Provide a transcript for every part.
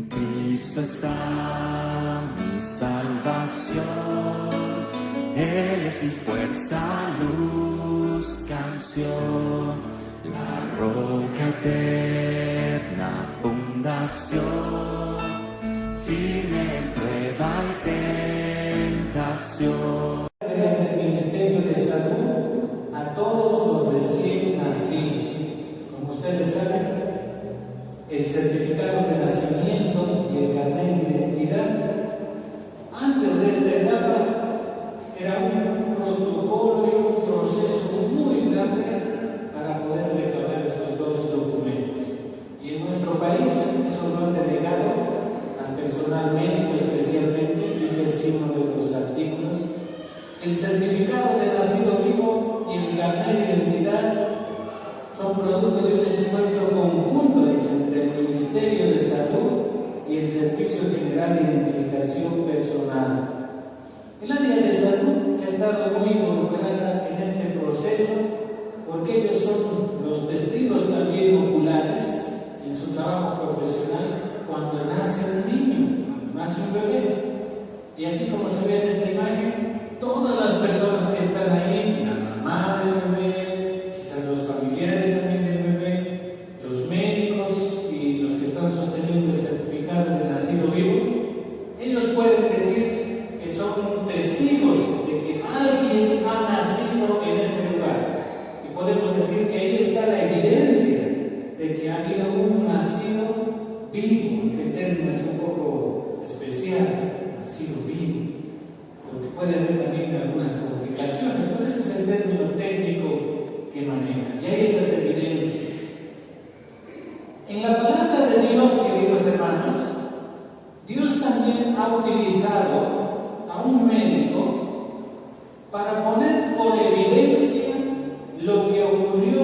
Cristo está mi salvación, Él es mi fuerza, luz, canción, la roca eterna, fundación, firme en prueba y tentación. Mediante el Ministerio de Salud a todos los recién nacidos. Como ustedes saben, el certificado de nacimiento y el carnet de identidad, antes de esta etapa, era un protocolo y un proceso muy grande para poder recabar esos dos documentos. Y en nuestro país eso lo han delegado al personal médico, especialmente, dice así uno de los artículos. El certificado de nacido vivo y el carnet de identidad son producto de un esfuerzo conjunto, dice, entre el Ministerio de Salud y el Servicio General de Identificación Personal. El área de salud ha estado muy involucrada en este proceso porque ellos son los testigos también oculares en su trabajo profesional cuando nace un niño, cuando nace un bebé. Y así como se ve en esta imagen, todas las personas que están ahí, la mamá del bebé, quizás los familiares también del bebé, los médicos y los que están sosteniendo el certificado de nacido vivo, ellos pueden decir que son testigos de que alguien ha nacido en ese lugar. Y podemos decir que ahí está la evidencia de que ha habido un nacido vivo. El término es un poco especial, nacido vivo, porque puede haber también algunas complicaciones, pero ese es el término técnico que maneja. Y hay esas evidencias. En la palabra de Dios, queridos hermanos, Dios también ha utilizado a un médico para poner por evidencia lo que ocurrió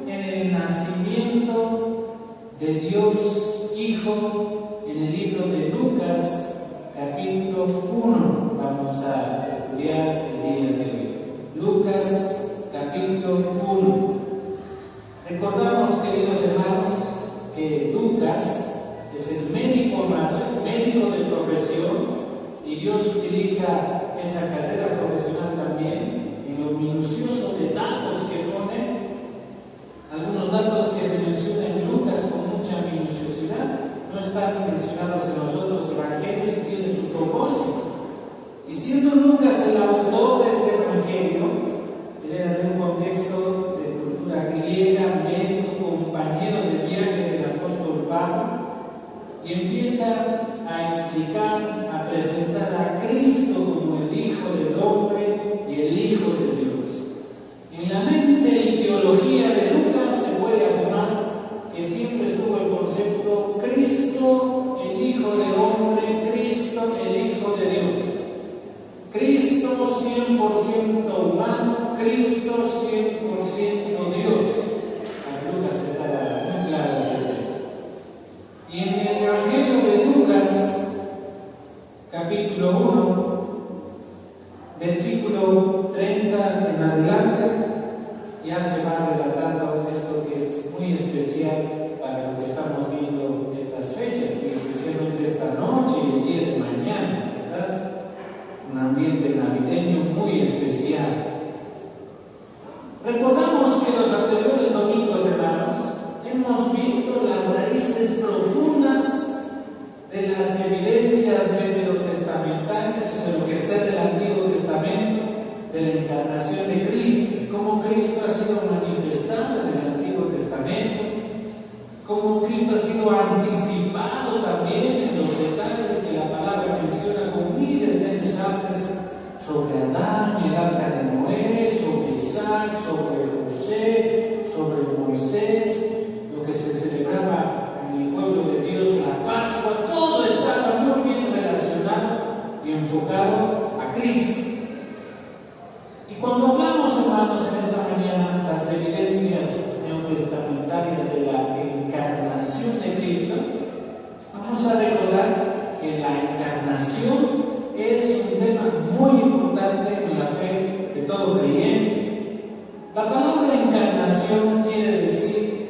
en el nacimiento de Dios Hijo en el libro de Lucas, capítulo 1. Vamos a estudiar el día de hoy. Lucas, capítulo 1. Recordamos, queridos hermanos, que Lucas es el médico, hermano, es médico de profesión, y Dios utiliza esa carrera profesional también en lo minucioso de datos que pone. Algunos datos que se mencionan en Lucas con mucha minuciosidad no están mencionados en los otros evangelios y tienen su propósito. Y siendo Lucas el autor de este evangelio, él era de un contexto de cultura griega, médico, compañero de viaje del apóstol Pablo, y empieza a explicar, a presentar a Cristo como el Hijo del Hombre y el Hijo de Dios. En la mente y teología de Lucas se puede afirmar que siempre estuvo el concepto Cristo, el Hijo del Hombre, Cristo, el Hijo de Dios. Cristo 100% humano, Cristo 100% Dios. Para Lucas está muy claro ese tema. Y en el Evangelio de Lucas, capítulo 1, versículo 30 en adelante, ya se va relatando esto que es muy especial para lo que estamos viendo estas fechas, y especialmente esta noche y el día de mañana, ¿verdad? Un ambiente navideño muy especial. Recordamos que los anteriores domingos, hermanos, hemos visto las raíces profundas de las evidencias veterotestamentarias, o sea, lo que está en el Antiguo Testamento, de la encarnación de Cristo, cómo Cristo ha sido manifestado en el Antiguo Testamento, cómo Cristo ha sido anticipado también en los detalles que la palabra menciona con miles de años antes, sobre Adán y el arca de Noé, sobre Isaac, sobre José, sobre Moisés, lo que se celebraba en el pueblo de Dios, la Pascua. Todo estaba muy bien relacionado y enfocado a Cristo. Y cuando hablamos, hermanos, en esta mañana, las evidencias neotestamentarias de la encarnación de Cristo, vamos a recordar que la encarnación es un tema muy importante en la fe de todo creyente. La palabra encarnación quiere decir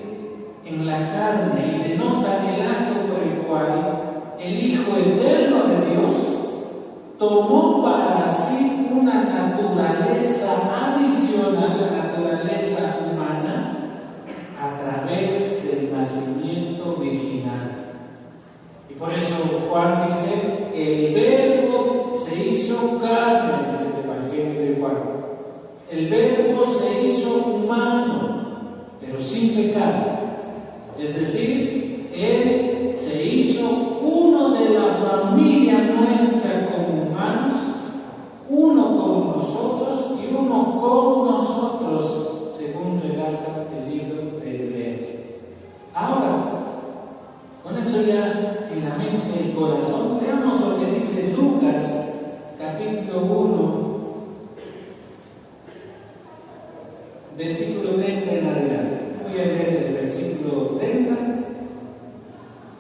en la carne y denota el acto por el cual Por eso Juan dice, el Verbo se hizo carne, dice el Evangelio de Juan. El Verbo se hizo humano, pero sin pecado. Es decir, Él se hizo uno de la familia nuestra como humanos, uno con nosotros y uno con nosotros, según relata el libro de Hebreos. Ahora, con eso ya en la mente y el corazón, veamos lo que dice Lucas, capítulo 1, versículo 30 en adelante. Voy a leer el versículo 30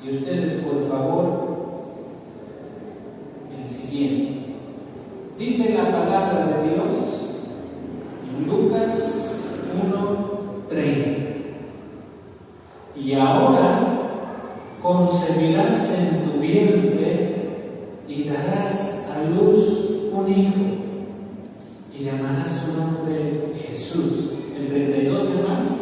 y ustedes, por favor, el siguiente. Dice la palabra de Dios en Lucas 1:30. Y ahora concebirás en tu vientre y darás a luz un hijo y llamarás su nombre Jesús. El 32, hermanos.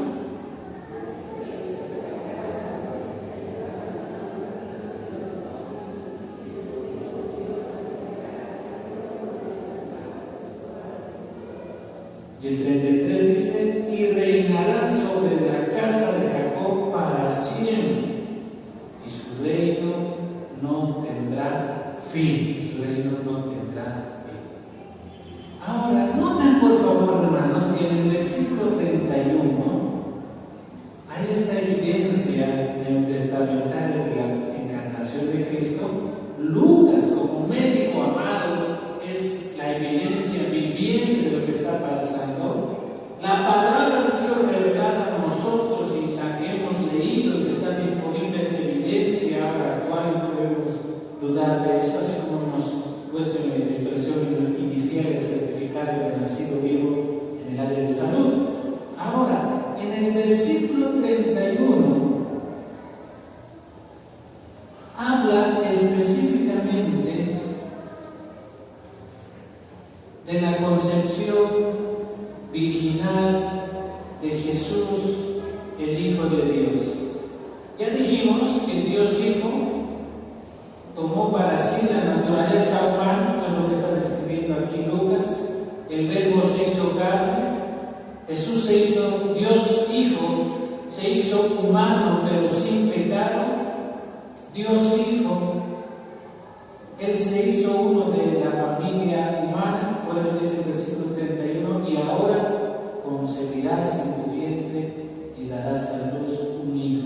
Y el 33 dice, y reinará sobre la casa de Jacob para siempre, y su reino no tendrá fin. Su reino no tendrá fin. Ahora, noten por favor, hermanos, que en el versículo 31 hay esta evidencia neotestamentaria de la encarnación de Cristo. Lucas, como médico amado, es la evidencia viviente de lo que está pasando. La palabra de Dios revelada a nosotros y la que hemos leído, que está disponible, es evidencia actual y no debemos dudar de eso, así como hemos puesto en la ilustración inicial el certificado de nacido vivo en el área de salud. Ahora, en el versículo 31 habla específicamente de la concepción virginal de Jesús, el Hijo de Dios. Ya dijimos que Dios Hijo tomó para sí la naturaleza humana, esto es lo que está describiendo aquí Lucas. El Verbo se hizo carne, Jesús se hizo Dios Hijo, se hizo humano pero sin pecado, Dios Hijo. Él se hizo uno de la familia humana, por eso dice el versículo 31, y ahora concebirás en tu vientre y darás a luz un hijo.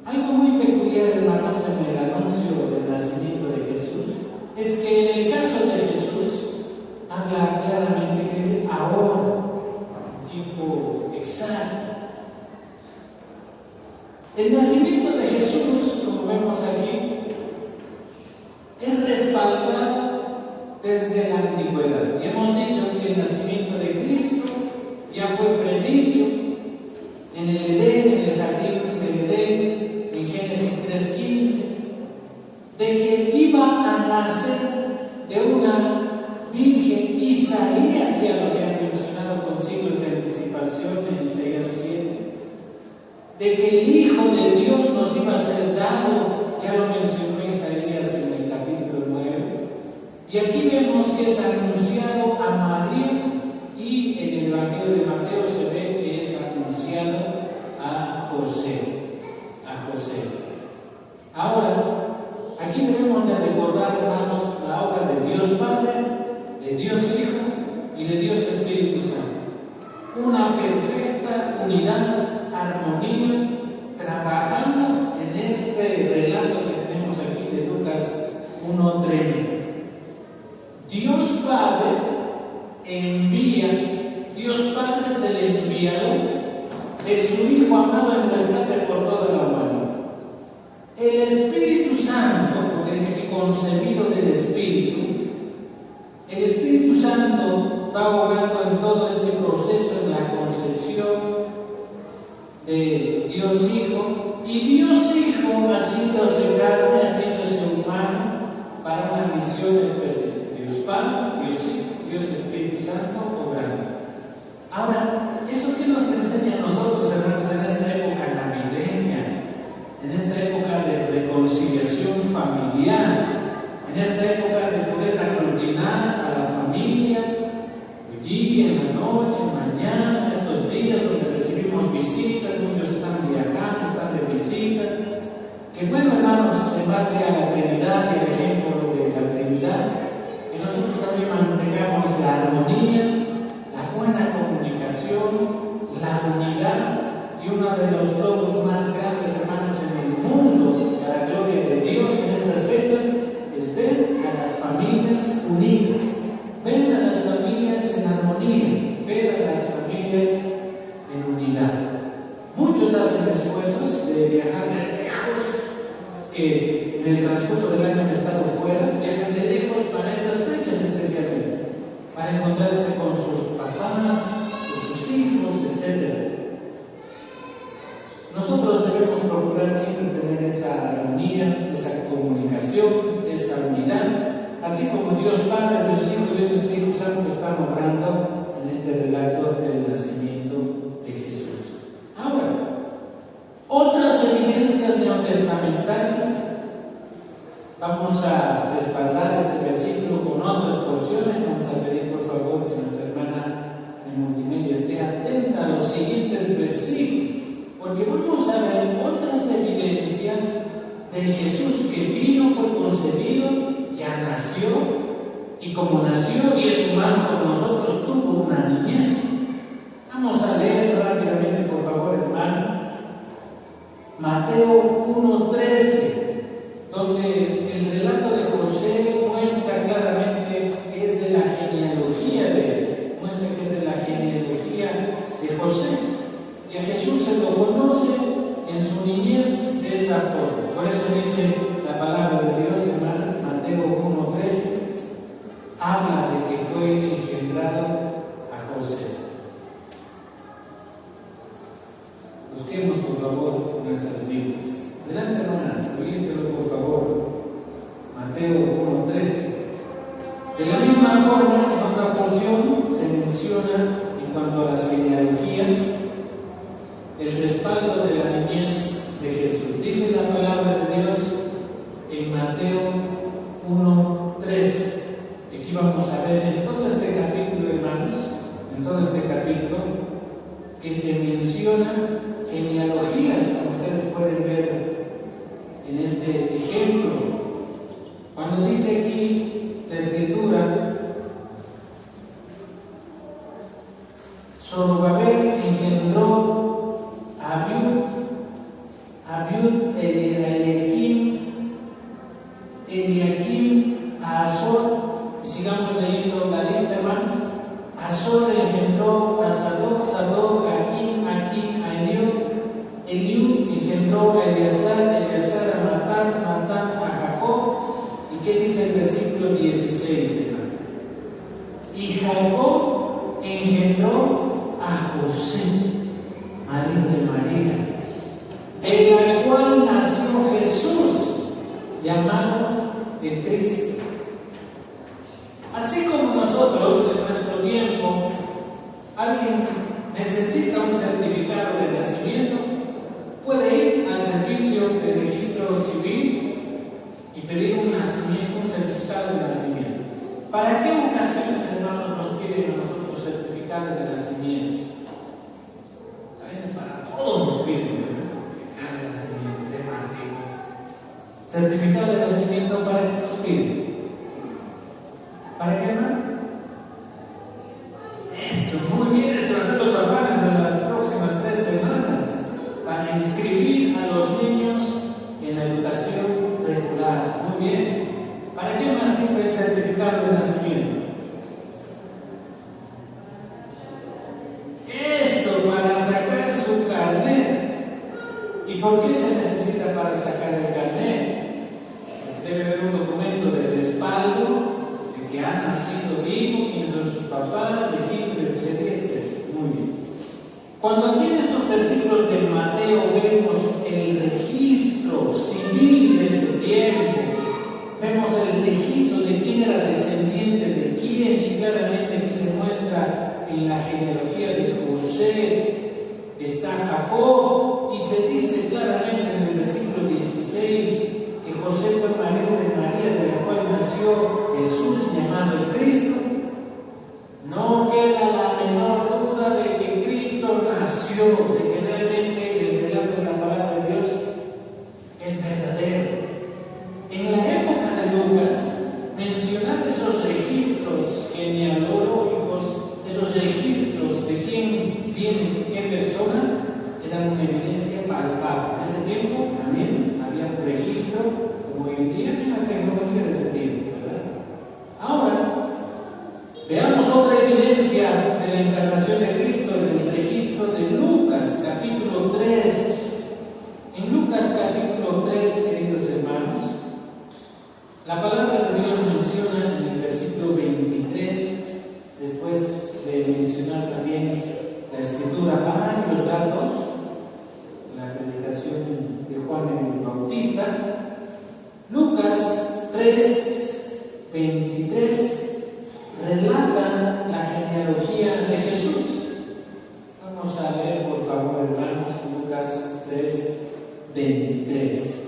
Algo muy peculiar, hermanos, en el anuncio del nacimiento de Jesús, es que en el caso de Jesús, habla claramente que es ahora, tiempo exacto. El nacimiento de Jesús, como vemos aquí, es respaldado desde la antigüedad. Y hemos dicho que el nacimiento de Cristo ya fue predicho en el Edén, en el jardín del Edén, en Génesis 3:15, de que iba a nacer de una virgen. Isaías ya lo había mencionado con siglos de anticipación en Isaías 7, de que el Hijo de Dios nos iba a ser dado, ya lo mencionó Isaías en el capítulo 9, y aquí vemos que es anunciado a María, y en el Evangelio de Mateo se ve que es anunciado a José. Ahora, aquí debemos de recordar, hermanos, la obra de Dios Padre, de Dios Hijo y de Dios Espíritu Santo. Una perfecta unidad, armonía, trabajando en este relato que tenemos aquí de Lucas 1:30. Dios Padre Dios Padre se le envió de su Hijo amado en rescate por toda la humanidad. El Espíritu Santo, porque dice que concebido del Espíritu, el Espíritu Santo va obrando en todo este proceso, en la concepción de Dios Hijo, y Dios Hijo haciéndose carne, haciéndose humano para una misión especial. Dios Padre, Dios Hijo, Dios Espíritu Santo obrando. Ahora, ¿eso qué nos enseña a nosotros, hermanos, en esta época navideña, en esta época de reconciliación familiar? que nosotros también mantengamos la armonía, la buena comunicación, la unidad, y uno de los logros más grandes, hermanos, en el mundo, para la gloria de Dios en estas fechas, es ver a las familias unidas, ver a las familias en armonía, ver a las familias en unidad. Muchos hacen esfuerzos de viajar de lejos, que en el transcurso del año han estado fuera, viajan de lejos para estas fechas especialmente, para encontrarse con sus papás, con sus hijos, etc. Nosotros debemos procurar siempre tener esa armonía, esa comunicación, esa unidad, así como Dios Padre, Dios Hijo y Dios Espíritu Santo están obrando en este relato del nacimiento de Jesús. Ahora, otras evidencias neotestamentales. Vamos a respaldar este versículo con otras porciones. Vamos a pedir por favor que nuestra hermana de multimedia esté atenta a los siguientes versículos, porque vamos a ver otras evidencias de Jesús que vino, fue concebido, ya nació, y como nació y es humano como nosotros, tuvo una niñez. Vamos a leer rápidamente, por favor, hermano, Mateo 1:13, donde el relato de José muestra claramente que es de la genealogía de él, muestra que es de la genealogía de José. Y a Jesús se lo conoce en su niñez de esa forma. Por eso dice la palabra de Dios, hermano, Mateo 1:13, habla de que fue engendrado a José. Busquemos, por favor, nuestras Biblias. Adelante, hermana, proyéctelo, por favor. Mateo 1:13. De la misma forma, en otra porción se menciona, en cuanto a las genealogías, el respaldo de la niñez de Jesús. Dice la palabra de Dios en Mateo 1:13. Aquí vamos a ver en todo este capítulo, hermanos, en todo este capítulo, que se mencionan genealogías, como ustedes pueden ver en este ejemplo. Cuando dice aquí la Escritura, Zorobabel engendró a Abiud, Eliakim, a Azor, y sigamos leyendo la lista, hermanos. Azor engendró a Sadoc, a Akim, a Eliud engendró a Eleazar, a Matán, a Jacob. ¿Y qué dice el versículo 16, hermano? Y Jacob engendró a José, marido de María, de la cual nació Jesús, llamado el Cristo. Así como nosotros en nuestro tiempo, alguien necesita un certificado de nacimiento, puede ir al servicio de registro civil y pedir un certificado de nacimiento. ¿Para qué ocasiones, hermanos, nos piden a nosotros certificado de nacimiento? A veces para todos nos piden certificado de nacimiento, de matrimonio. ¿Certificado de nacimiento para qué nos piden? ¿Para qué, hermano? Eso, muy bien, eso va a ser los afanes de las próximas 3 semanas, para inscribir a los niños en la educación regular. Muy bien. ¿Para qué más sirve el certificado de nacimiento? Eso, para sacar su carnet. ¿Y por qué se necesita para sacar el carnet? Debe haber un documento de respaldo de que ha nacido vivo, quiénes son sus papás, registro, etc. Muy bien. Cuando aquí en estos versículos de Mateo vemos el registro civil de ese tiempo, vemos el registro de quién era descendiente de quién, y claramente aquí se muestra en la genealogía de José, está Jacob, y se dice claramente en el versículo 16 que José fue marido de María, de la cual nació Jesús, llamado el Cristo. No queda la menor duda de que Cristo nació, de que realmente el relato de la palabra de Dios es verdadero. En la época de Lucas, mencionar esos registros evidencia de la encarnación de Cristo en el registro de Lucas, capítulo 3. En Lucas, capítulo 3, queridos hermanos, la palabra de Dios menciona en el versículo 23, después de mencionar también la Escritura, varios datos, la predicación de Juan el Bautista. Lucas 3, 23 relata la genealogía de Jesús. Vamos a leer, por favor, hermanos, Lucas 3, 23.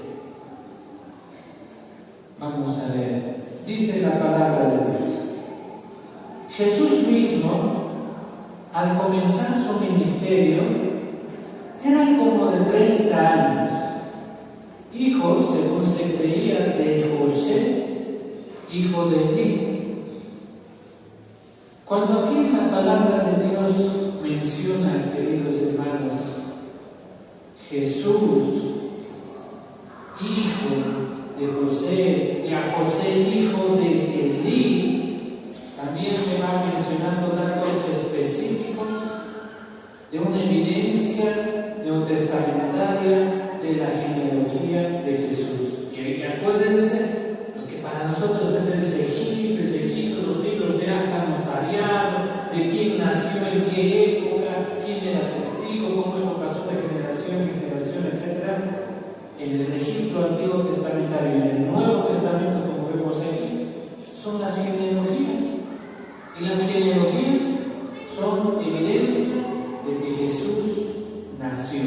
Vamos a leer. Dice la palabra de Dios: Jesús mismo, al comenzar su ministerio, era como de 30 años, hijo, según se creía, de José, hijo de Elí. Cuando aquí la palabra de Dios menciona, queridos hermanos, Jesús, hijo de José, y a José, hijo de Elí, también se va mencionando datos específicos de una evidencia neotestamentaria de la genealogía de Jesús. Y acuérdense, lo que para nosotros es el Sejib, los libros de acta notariado, de quién nació, en qué época, quién era testigo, cómo eso pasó de generación en generación, etc. En el registro Antiguo Testamentario y en el Nuevo Testamento, como vemos aquí, son las genealogías. Y las genealogías son evidencia de que Jesús nació.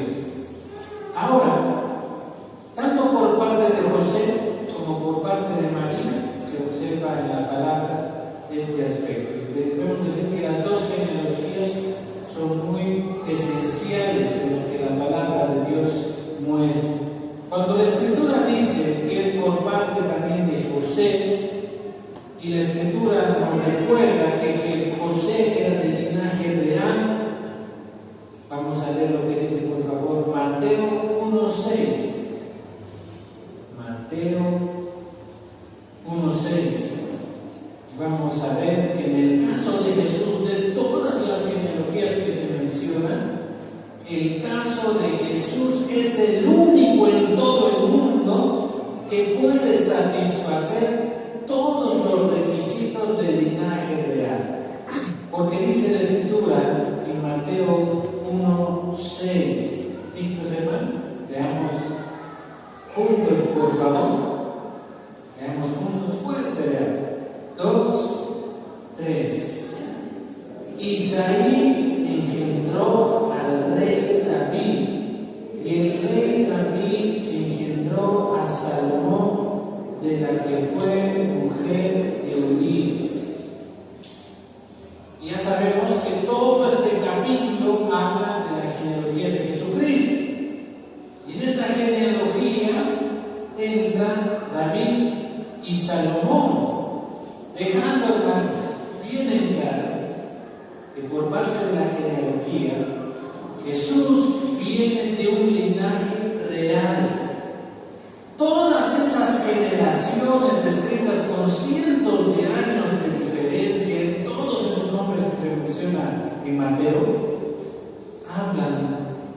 Ahora, tanto por parte de José como por parte de María, se observa en la palabra este aspecto. Debemos decir que las dos genealogías son muy esenciales en lo que la palabra de Dios muestra. Cuando la Escritura dice que es por parte también de José, y la Escritura nos recuerda que José era de linaje real, vamos a leer lo que dice, por favor, Mateo 1:6. Mateo 1:6. Y vamos a ver que en el caso de Jesús, de todas las genealogías que se mencionan, el caso de Jesús es el único en todo el mundo que puede satisfacer todos los requisitos del linaje real. Porque dice la Escritura en Mateo 1:6. ¿Listos, hermanos? Leamos juntos, por favor. Leamos juntos, fuerte, leamos. 2, 3. Isaí engendró al rey David, y el rey David engendró a Salomón, de la que fue mujer de Urías. Y ya sabemos que todo este capítulo habla de la genealogía de Jesucristo. Y en esa genealogía entra David y Salomón, dejando, hermanos, bien en claro que por parte de la genealogía Jesús viene de un linaje real. Todas esas generaciones descritas con cientos de años de diferencia en todos esos nombres que se mencionan en Mateo, hablan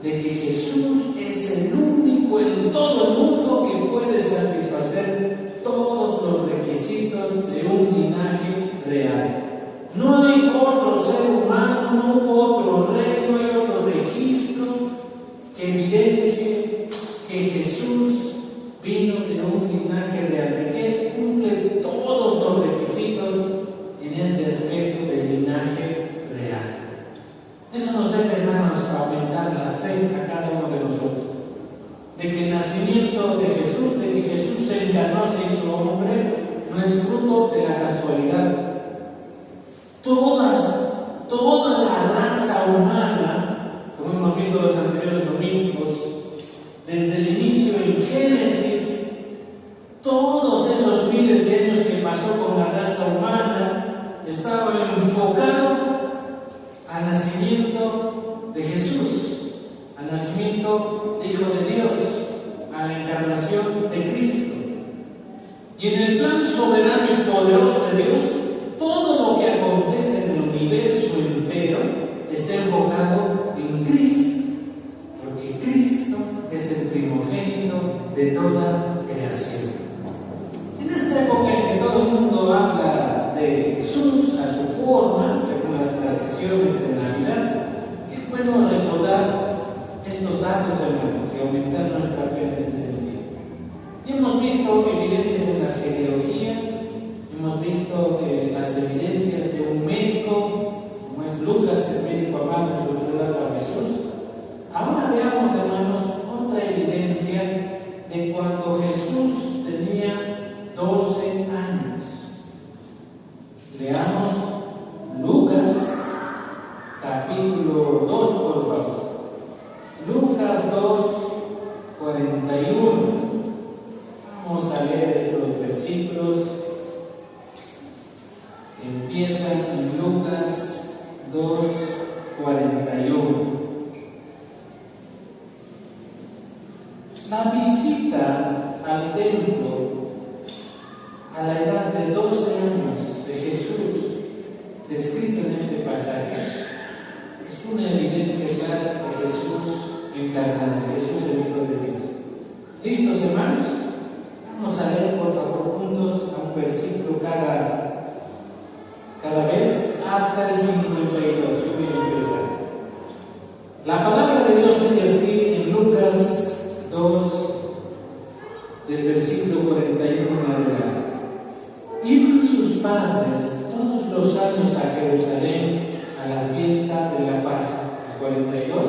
de que Jesús es el único en todo el mundo que puede satisfacer todos los requisitos de un linaje real. No hay otro ser humano, no hubo otro rey, no hay otro registro que evidencie que Jesús vino de un linaje real, de que Él cumple todos los requisitos en este aspecto del linaje real. Eso nos debe, hermanos, aumentar la fe a cada uno de nosotros, de que el nacimiento de Jesús, de que Jesús se encarnó, se hizo hombre, no es fruto de la casualidad. Toda la raza humana, como hemos visto los anteriores domingos, desde el inicio en Génesis, todos esos miles de años que pasó con la raza humana, estaba enfocado al nacimiento de Jesús, al nacimiento de Hijo de Dios, a la encarnación de Cristo. Y en el plan soberano y poderoso de Dios, todo lo que acontece en el universo en Cristo, porque Cristo es el primogénito de toda creación. En esta época en que todo el mundo habla de Jesús a su forma, según las tradiciones de Navidad, es bueno recordar estos datos, hermanos, que aumentar nuestra fe en ese sentido. Y hemos visto evidencias en las genealogías, hemos visto las evidencias de un médico, como es Lucas, el médico amado en su relato a Jesús. Ahora veamos, hermanos, otra evidencia de cuando Jesús tenía 12 años. Leamos Lucas capítulo 2, por favor. Lucas 2, 41. Vamos a leer estos versículos. Empiezan en Lucas 2, 41. La visita al templo a la edad de 12 años de Jesús, descrito en este pasaje, es una evidencia clara de Jesús encarnado, Jesús el Hijo de Dios. ¿Listos, hermanos? Vamos a leer, por favor, juntos a un versículo cada vez hasta el 52. Yo voy a empezar. La palabra de Dios dice así en Lucas 2, del versículo 41 en adelante. Iban sus padres todos los años a Jerusalén a la fiesta de la Pascua. 42.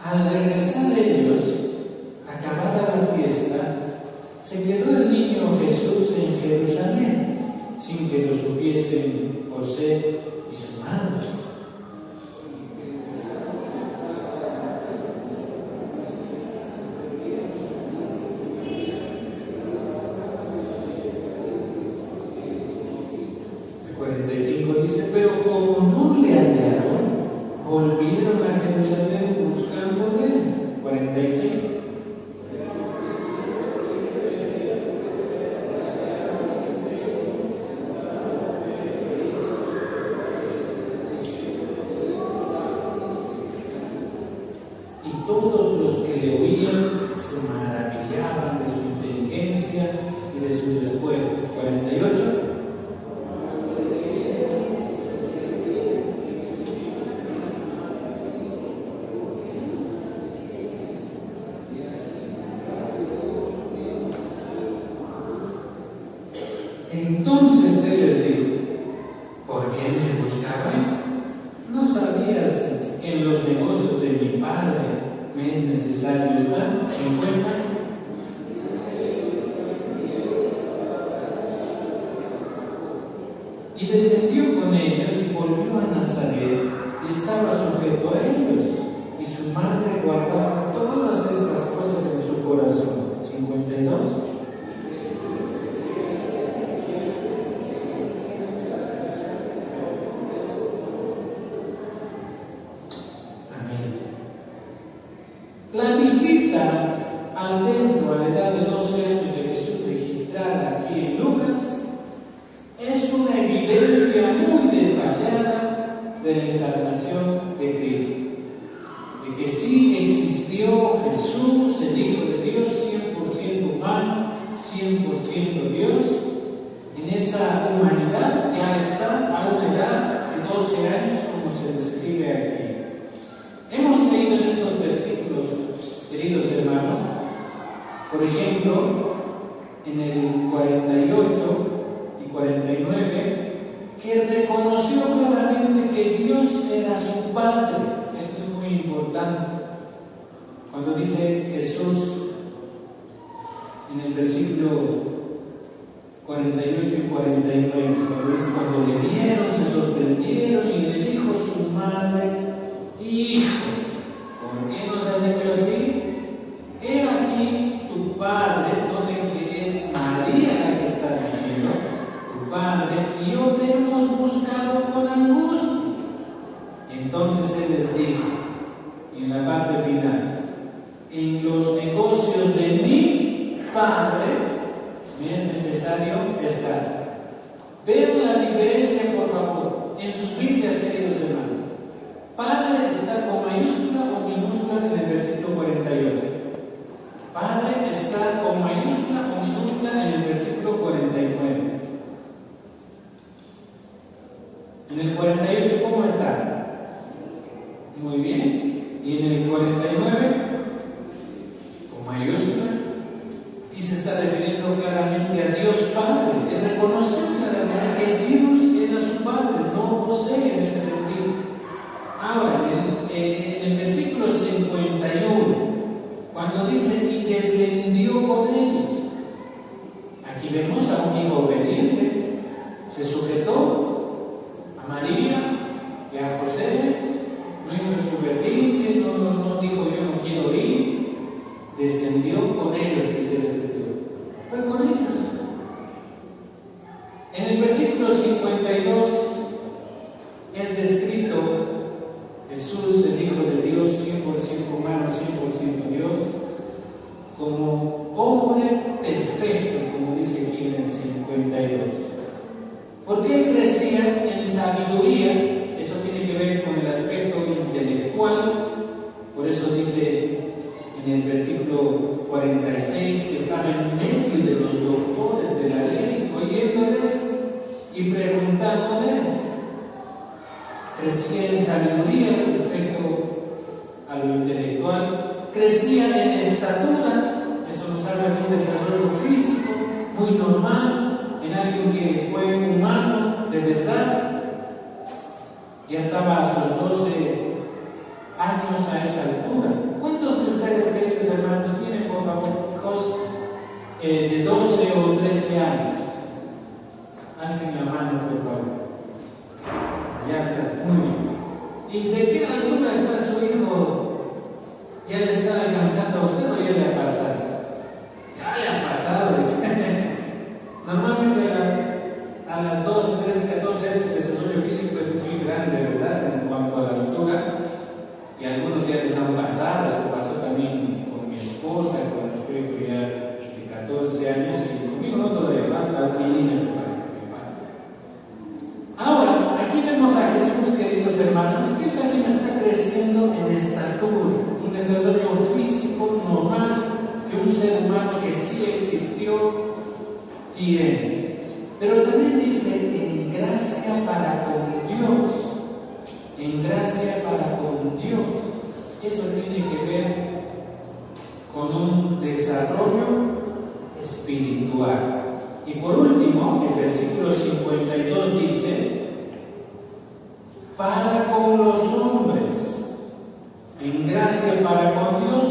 Al regresar ellos, acabada la fiesta, se quedó el niño Jesús en Jerusalén, sin que lo supiesen José y su madre. El 45 dice, pero como no le hallaron, volvieron a Jerusalén buscándole. 46. Y todos los que le oían se maravillaban de su inteligencia y de sus respuestas. 48. Entonces él les dijo, ¿por qué me buscabais? ¿No sabías que en los negocios de mi padre me es necesario estar? 50. Y descendió con ellos y volvió a Nazaret y estaba sujeto a ellos. Y su madre guardaba todas estas cosas en su corazón. 52. La visita al templo a la edad de 12 años de Jesús, registrada aquí en Lucas, es una evidencia muy detallada de la encarnación de Cristo, de que sí existió Jesús, el Hijo de Dios, 100% humano, 100% Dios. En esa humanidad ya está a una edad de 12 años, como se describe aquí. Hemos leído en estos versículos, queridos hermanos, por ejemplo, en el 48 y 49, que reconoció claramente que Dios era su Padre. Esto es muy importante. Cuando dice Jesús en el versículo 48 y 49, cuando le vieron, se sorprendieron y le dijo su madre, Hijo, ¿por qué nos has hecho así? He aquí tu padre, noten que es María la que está diciendo, tu padre y yo te hemos buscado con angustia. Entonces él les dijo, y en la parte final, en los negocios de mi padre me es necesario estar. Vean la diferencia, por favor, en sus Biblias, queridos hermanos. Padre está con mayúscula o minúscula en el versículo 48. Padre está con mayúscula o minúscula en el versículo 49. En el 48, ¿cómo está? Muy bien. Y en el 49, con mayúscula. Y se está refiriendo claramente a Dios Padre. Él reconoció claramente que Dios era su Padre, no José en ese sentido. Ahora, en el versículo 51, cuando dice, y descendió con ellos, aquí vemos a un hijo obediente, se sujetó a María y a José, no hizo su berrinche, no dijo yo no quiero ir, descendió con ellos y se les dio. Fue con ellos. En el versículo 52 es descrito Jesús, el Hijo de Dios, 100% humano, 100% Dios, como hombre perfecto, como dice aquí en el 52. Porque él crecía en sabiduría, eso tiene que ver con el aspecto intelectual, por eso dice en el versículo 46 que estaba en medio de los doctores de la ley, oyéndoles y preguntándoles. Crecía en sabiduría respecto a lo intelectual, crecía en estatura, eso nos habla de un desarrollo físico muy normal, en alguien que fue humano de verdad. Ya estaba a sus 12 años a esa altura. ¿Cuántos de ustedes, queridos hermanos, tienen, por favor, hijos de 12 o 13 años? Alcen la mano, por favor. Allá atrás, muy bien. ¿Y de qué altura está su hijo? ¿Ya le está alcanzando a usted o ya le ha pasado? Ya le ha pasado. Normalmente a las 12, 13, 14 años el desarrollo físico es muy grande, ¿verdad? En cuanto a la altura. Y algunos ya les han pasado, eso pasó también con mi esposa, cuando yo tengo ya de 14 años, y conmigo no todavía falta un milímetro para que me pase. Ahora, aquí vemos a Jesús, queridos hermanos, que él también está creciendo en estatura, un desarrollo físico normal que un ser humano que sí existió tiene. Pero también dice en gracia para con Dios. En gracia para con Dios. Eso tiene que ver con un desarrollo espiritual. Y por último, el versículo 52 dice, para con los hombres, en gracia para con Dios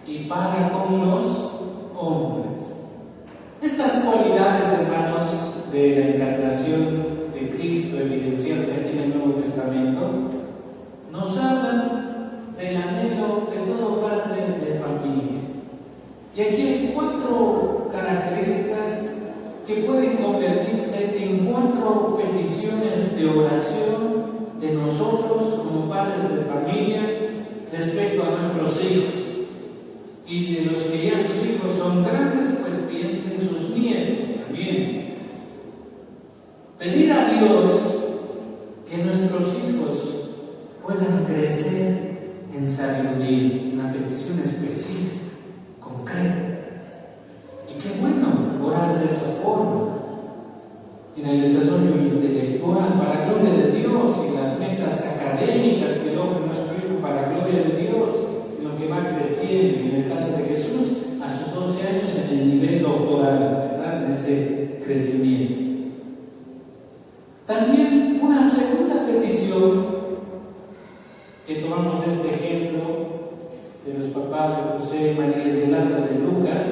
y para con los hombres. Estas cualidades, hermanos, de la encarnación de Cristo evidenciadas aquí en el Nuevo Testamento, nos hablan del anhelo de todo padre de familia. Y aquí hay 4 características que pueden convertirse en 4 peticiones de oración de nosotros como padres de familia respecto a nuestros hijos. Y de los que ya sus hijos son grandes, pues piensen sus nietos también. Pedir a Dios que nuestros hijos puedan crecer en sabiduría, una petición específica, concreta. Y qué bueno orar de esa forma, en el desarrollo intelectual, para gloria de Dios, y las metas académicas que logre nuestro hijo para gloria de Dios, en lo que va creciendo, en el caso de Jesús, a sus 12 años en el nivel doctoral, ¿verdad? En ese crecimiento. También una segunda petición que tomamos de este ejemplo de los papás de José, María y el relato de Lucas,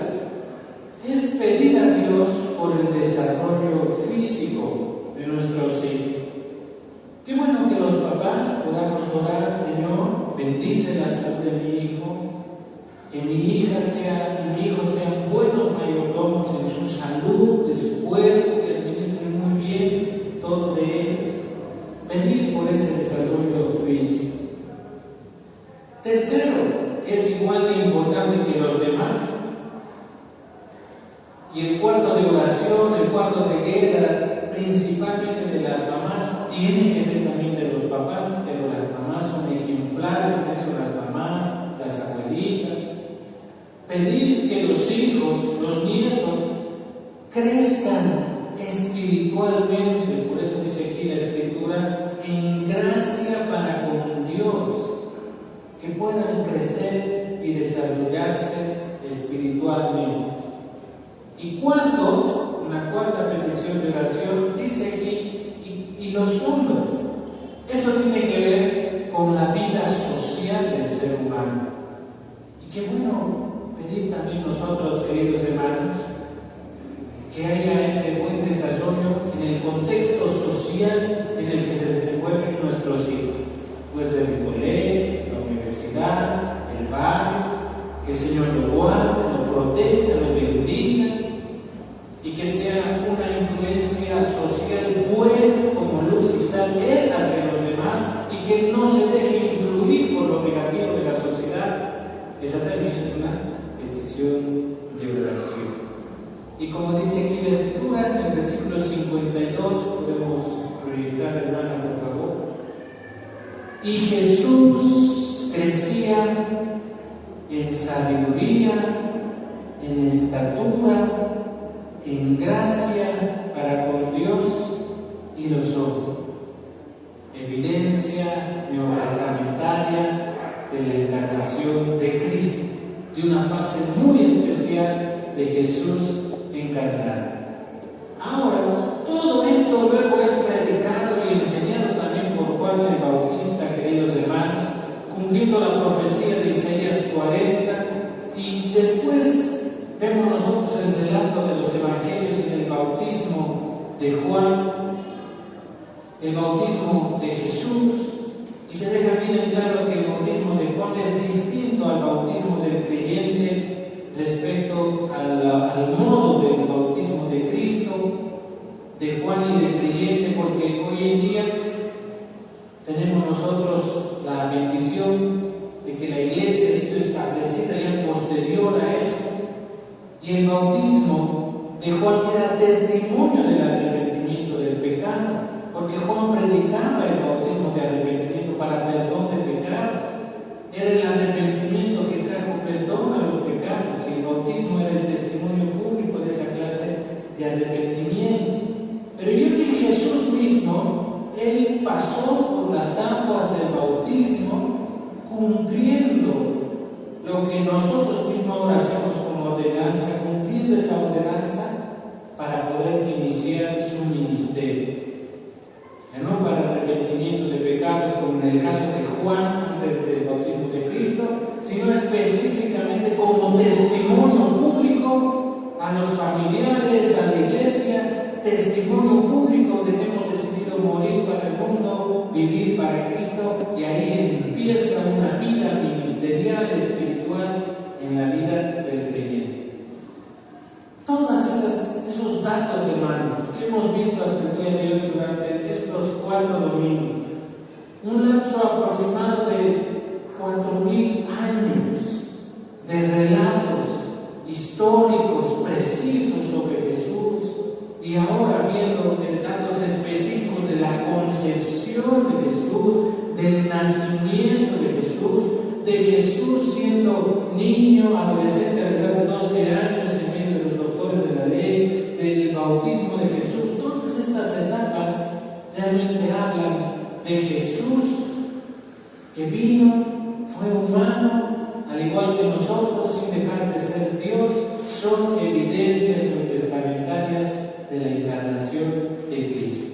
es pedir a Dios por el desarrollo físico de nuestros hijos. Qué bueno que los papás podamos orar, Señor, bendice la salud de mi hijo, que mi hija y mi hijo sean buenos mayordomos en su salud, de su cuerpo, que administren muy bien todo de ellos. Pedir por ese desarrollo físico. Tercero, es igual de importante que los demás. Y el cuarto de oración oración, el cuarto de guerra, principalmente de las mamás, tiene que ser también de los papás, pero las mamás son ejemplares en eso, las mamás, las abuelitas. Pedir que los hijos, los nietos, crezcan espiritualmente, por eso dice aquí la Escritura, en gracia para con Dios, que puedan crecer y desarrollarse espiritualmente. Y cuarto, una cuarta petición de oración, dice aquí, y los hombres. Eso tiene que ver con la vida social del ser humano. Y qué bueno pedir también nosotros, queridos hermanos, que haya ese buen desarrollo en el contexto social en el que se desenvuelven nuestros hijos. Puede ser el colegio, la universidad, el barrio, que el Señor lo guarde, lo proteja, lo bendiga y que sea una influencia social buena como luz y sal Él hacia los demás y que no se deje influir por lo negativo de la sociedad. Esa también es una petición de oración. Y como dice aquí la Escritura, en el versículo 52, podemos proyectar, hermana, por favor. Y Jesús crecía en sabiduría, en estatura, en gracia para con Dios y los hombres. Evidencia neotestamentaria de la encarnación de Cristo, de una fase muy especial de Jesús encarnado. Ahora, todo esto luego es predicado y enseñado también por Juan el Bautista, queridos hermanos, cumpliendo la profecía de Isaías 40, y después vemos nosotros el relato de los evangelios en el bautismo de Juan, el bautismo de Jesús, y se deja bien en claro que el bautismo de Juan es distinto al bautismo del creyente respecto al modo del bautismo de Cristo, de Juan y del creyente, porque hoy en día tenemos nosotros la bendición de que la iglesia ha sido establecida ya posterior a eso, y el bautismo de Juan era testimonio del arrepentimiento del pecado, porque Juan predicaba el bautismo de arrepentimiento para perdón de pecados. Era el arrepentimiento que trajo perdón a los pecados, y el bautismo era el testimonio público de esa clase de arrepentimiento. Pero yo en Jesús mismo, Él pasó por las aguas del bautismo, cumpliendo lo que nosotros mismos ahora hacemos como ordenanza, cumpliendo esa ordenanza para poder iniciar su ministerio. No para arrepentimiento de pecados, como en el caso de Juan antes del bautismo de Cristo, sino específicamente como testimonio público a los familiares, a la iglesia, testimonio público de que hemos decidido morir para el mundo, vivir para Cristo, y ahí empieza una vida ministerial, espiritual en la vida del creyente. Todos esos datos, hermanos, que hemos visto hasta el día de hoy durante estos 4 domingos, un lapso aproximado de 4.000 años de relatos históricos precisos sobre Jesús, y ahora viendo datos específicos de la concepción de Jesús, del nacimiento de Jesús siendo niño, adolescente a la edad de 12 años, en medio de los doctores de la ley, del bautismo de Jesús. Todas estas etapas realmente hablan de Jesús que vino, fue humano, al igual que nosotros, sin dejar de ser Dios. Son evidencias neotestamentarias de la encarnación de Cristo.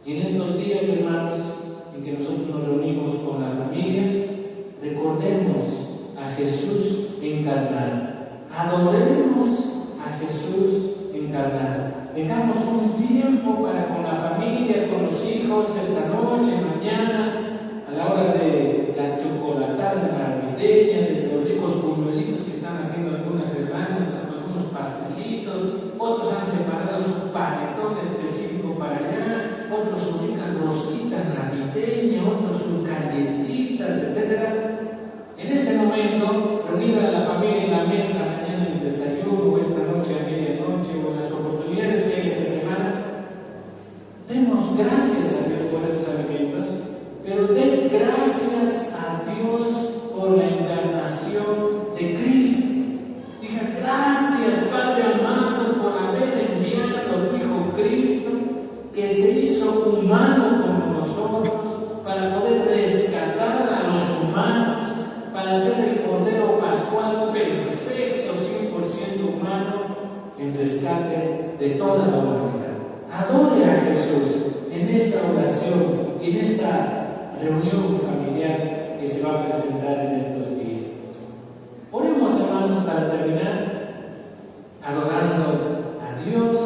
Y en estos días, hermanos, en que nosotros nos reunimos con la familia, recordemos a Jesús encarnado, adoremos a Jesús encarnado. Tengamos un tiempo para con la familia, con los hijos, esta noche, mañana, a la hora de la chocolatada navideña, de los ricos buñuelitos que están haciendo algunas hermanas, algunos pastelitos, otros han separado su panetón específico para allá, otros su rica rosquita navideña, otros sus galletitas, etc. En ese momento, reunida la familia en la mesa, mañana en el desayuno, o esta noche a medianoche, o en las oportunidades pero den gracias a Dios por la encarnación de Cristo. Diga: gracias, Padre amado, por haber enviado a tu Hijo Cristo, que se hizo humano como nosotros, para poder rescatar a los humanos, para ser el Cordero Pascual perfecto, 100% humano, en rescate de toda la humanidad. Adore a Jesús en esa oración, en esa reunión familiar que se va a presentar en estos días. Oremos, hermanos, para terminar, adorando a Dios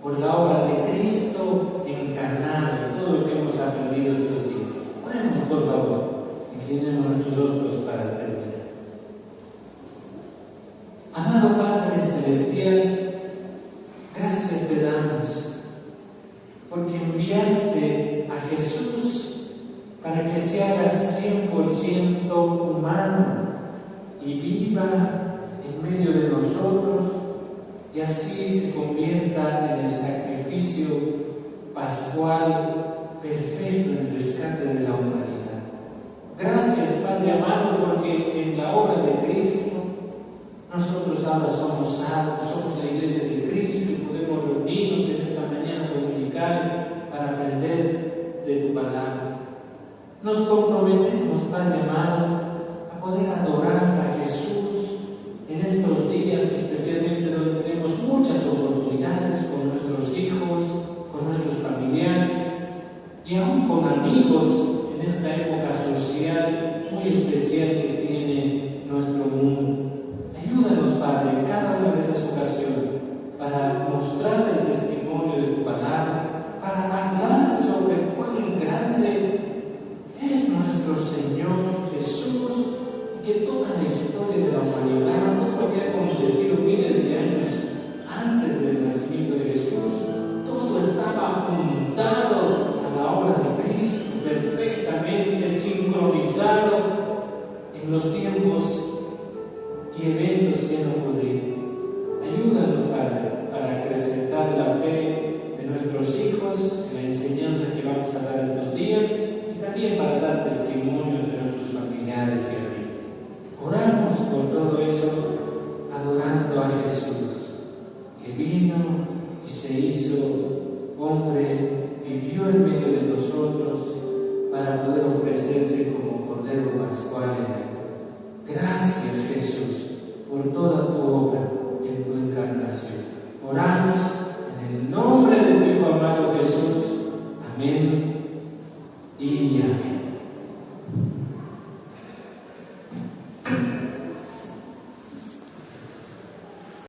por la obra de Cristo encarnado y todo lo que hemos aprendido estos días. Oremos, por favor, inclinemos nuestros rostros para terminar. Amado Padre Celestial, gracias te damos porque enviaste a Jesús para que se haga 100% humano y viva en medio de nosotros, y así se convierta en el sacrificio pascual perfecto en rescate de la humanidad. Gracias, Padre amado, porque en la obra de Cristo nosotros ahora somos salvos, somos la iglesia de Cristo y podemos reunirnos en esta mañana dominical para aprender de tu palabra. Nos comprometemos, Padre amado, a poder adorar a Jesús en estos días, especialmente donde tenemos muchas oportunidades con nuestros hijos, con nuestros familiares y aún con amigos en esta época social muy especial que tiene nuestro mundo. Ayúdanos, Padre, en cada una de esas ocasiones para mostrar el testimonio de tu palabra, para hablar sobre cuán grande es nuestro Señor Jesús, y que toda la historia de la humanidad, todo lo que ha acontecido miles de años antes del nacimiento de Jesús, todo estaba apuntado a la obra de Cristo, perfectamente sincronizado en los tiempos y eventos que han ocurrido. Ayúdanos, Padre, para acrecentar la fe de nuestros hijos, la enseñanza que vamos a dar estos días, y también para dar testimonio de nuestros familiares y amigos. Oramos por todo eso, adorando a Jesús, que vino y se hizo hombre, vivió en medio de nosotros para poder ofrecerse como Cordero Pascual en él. Gracias, Jesús, por toda tu obra en tu encarnación. Oramos en el nombre de tu Hijo amado Jesús. Amén y amén.